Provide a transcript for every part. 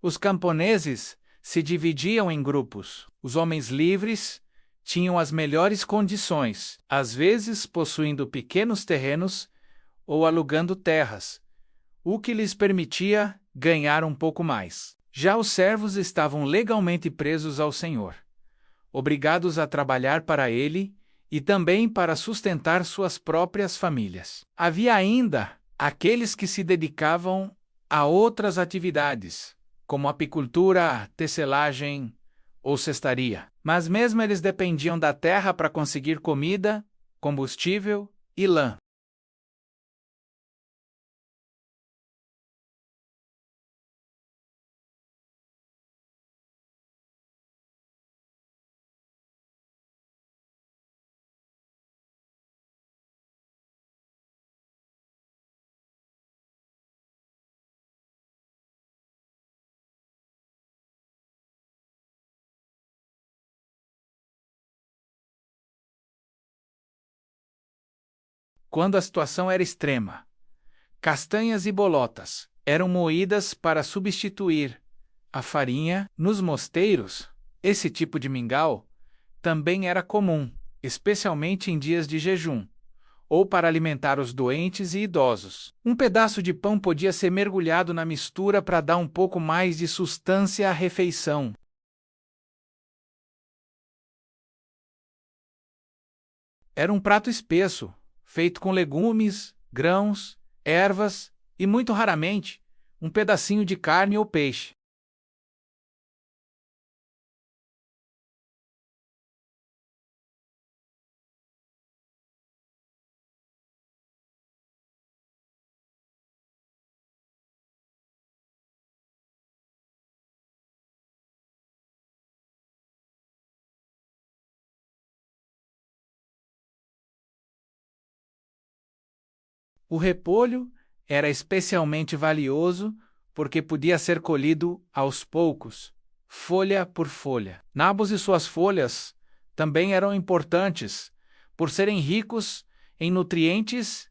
Os camponeses se dividiam em grupos. Os homens livres tinham as melhores condições, às vezes possuindo pequenos terrenos ou alugando terras, o que lhes permitia ganhar um pouco mais. Já os servos estavam legalmente presos ao senhor, obrigados a trabalhar para ele e também para sustentar suas próprias famílias. Havia ainda aqueles que se dedicavam a outras atividades, como apicultura, tecelagem ou cestaria. Mas mesmo eles dependiam da terra para conseguir comida, combustível e lã. Quando a situação era extrema, castanhas e bolotas eram moídas para substituir a farinha. Nos mosteiros, esse tipo de mingau também era comum, especialmente em dias de jejum, ou para alimentar os doentes e idosos. Um pedaço de pão podia ser mergulhado na mistura para dar um pouco mais de sustância à refeição. Era um prato espesso, feito com legumes, grãos, ervas e, muito raramente, um pedacinho de carne ou peixe. O repolho era especialmente valioso porque podia ser colhido aos poucos, folha por folha. Nabos e suas folhas também eram importantes por serem ricos em nutrientes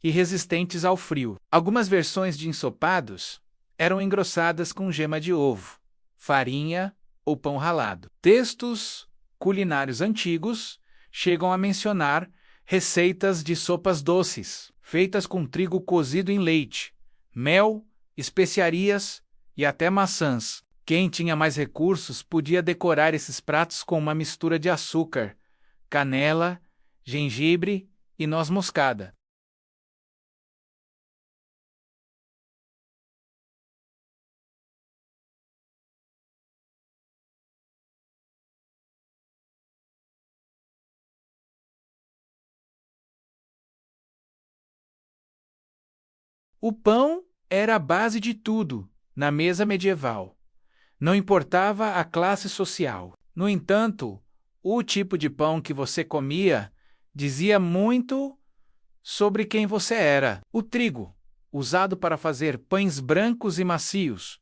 e resistentes ao frio. Algumas versões de ensopados eram engrossadas com gema de ovo, farinha ou pão ralado. Textos culinários antigos chegam a mencionar receitas de sopas doces, feitas com trigo cozido em leite, mel, especiarias e até maçãs. Quem tinha mais recursos podia decorar esses pratos com uma mistura de açúcar, canela, gengibre e noz moscada. O pão era a base de tudo na mesa medieval. Não importava a classe social. No entanto, o tipo de pão que você comia dizia muito sobre quem você era. O trigo, usado para fazer pães brancos e macios,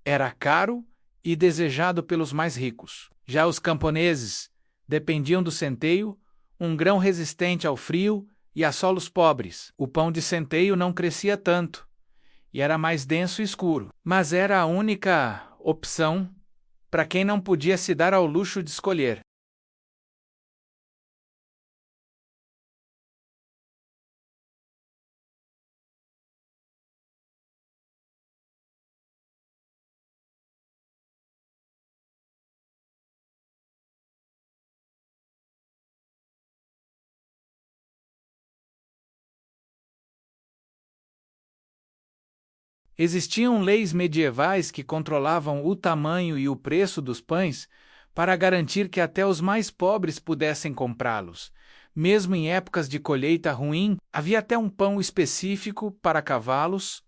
era caro e desejado pelos mais ricos. Já os camponeses dependiam do centeio, um grão resistente ao frio e a solos pobres. O pão de centeio não crescia tanto e era mais denso e escuro, mas era a única opção para quem não podia se dar ao luxo de escolher. Existiam leis medievais que controlavam o tamanho e o preço dos pães para garantir que até os mais pobres pudessem comprá-los. Mesmo em épocas de colheita ruim, havia até um pão específico para cavalos,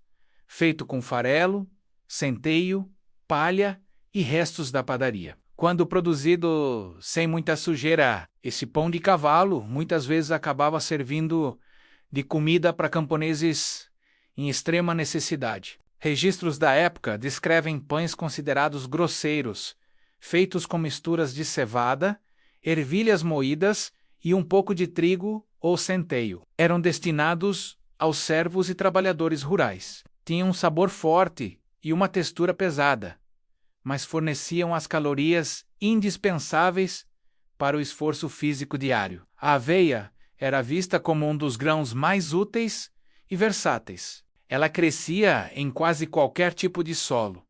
feito com farelo, centeio, palha e restos da padaria. Quando produzido sem muita sujeira, esse pão de cavalo muitas vezes acabava servindo de comida para camponeses em extrema necessidade. Registros da época descrevem pães considerados grosseiros, feitos com misturas de cevada, ervilhas moídas e um pouco de trigo ou centeio. Eram destinados aos servos e trabalhadores rurais. Tinham um sabor forte e uma textura pesada, mas forneciam as calorias indispensáveis para o esforço físico diário. A aveia era vista como um dos grãos mais úteis e versáteis. Ela crescia em quase qualquer tipo de solo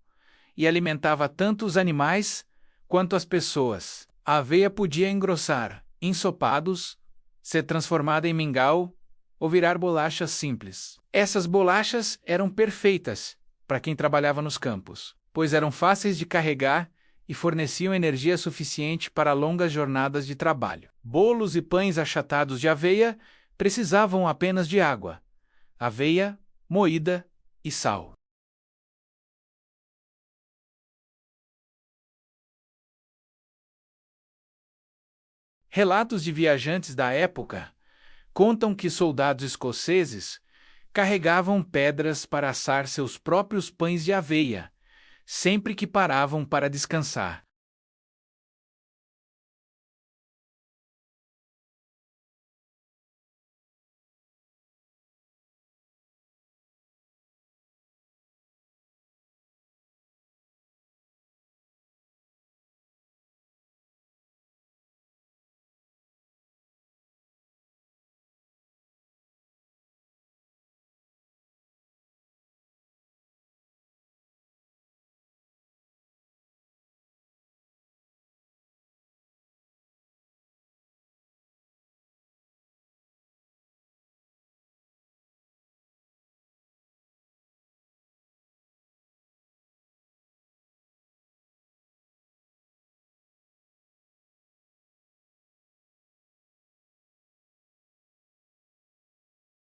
e alimentava tanto os animais quanto as pessoas. A aveia podia engrossar ensopados, ser transformada em mingau ou virar bolachas simples. Essas bolachas eram perfeitas para quem trabalhava nos campos, pois eram fáceis de carregar e forneciam energia suficiente para longas jornadas de trabalho. Bolos e pães achatados de aveia precisavam apenas de água, aveia moída e sal. Relatos de viajantes da época contam que soldados escoceses carregavam pedras para assar seus próprios pães de aveia, sempre que paravam para descansar.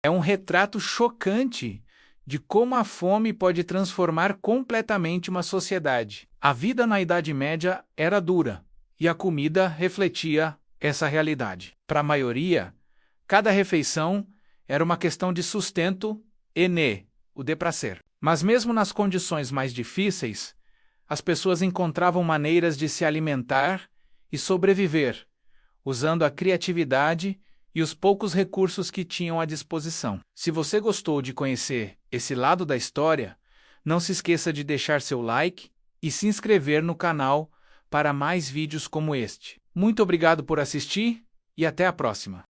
É um retrato chocante de como a fome pode transformar completamente uma sociedade. A vida na Idade Média era dura, e a comida refletia essa realidade. Para a maioria, cada refeição era uma questão de sustento e o de prazer. Mas mesmo nas condições mais difíceis, as pessoas encontravam maneiras de se alimentar e sobreviver, usando a criatividade e os poucos recursos que tinham à disposição. Se você gostou de conhecer esse lado da história, não se esqueça de deixar seu like e se inscrever no canal para mais vídeos como este. Muito obrigado por assistir e até a próxima!